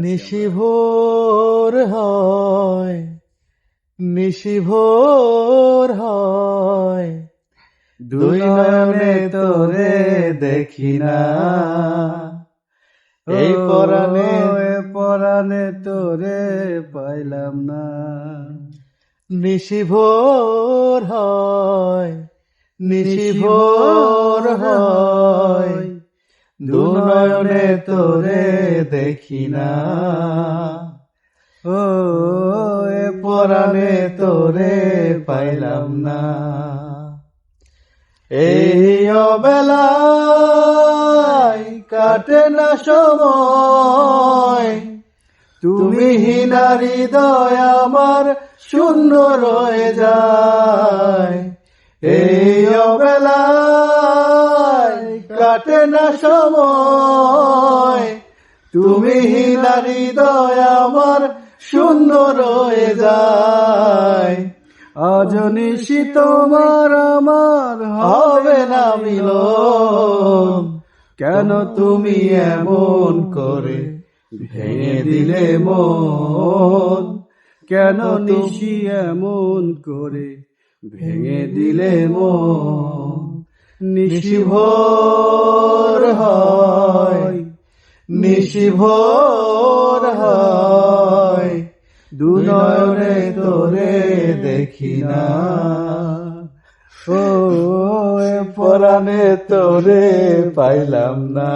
নিশিভোর হয়, নিশিভোর হয়, দুই নয়নে তোরে দেখি না। এই পরাণে তোরে পাইলাম না। নিশিভোর হয়, নিশিভোর হয়, দু নয়নে তোরে দেখি না। ও এ পরাণে তোরে পাইলাম না। এই অবেলায় কাটে না সময়, তুমি হীনা হৃদয় আমার শূন্য রয়ে যায়। এই অবেলায় কাটে না সময়, তুমি হীনা হৃদয় আমার শূন্য রয়ে যায়। আজ নিশি তোমার আমার হবে না মিলন, কেন তুমি এমন করে ভেঙে দিলে মন। কেন নিশি এমন করে ভেঙে দিলে মন। নিশিভোর হয়, নিশিভোর হয়, দু নয়নে তোরে দেখি না। ও এ পরাণে তোরে পাইলাম না।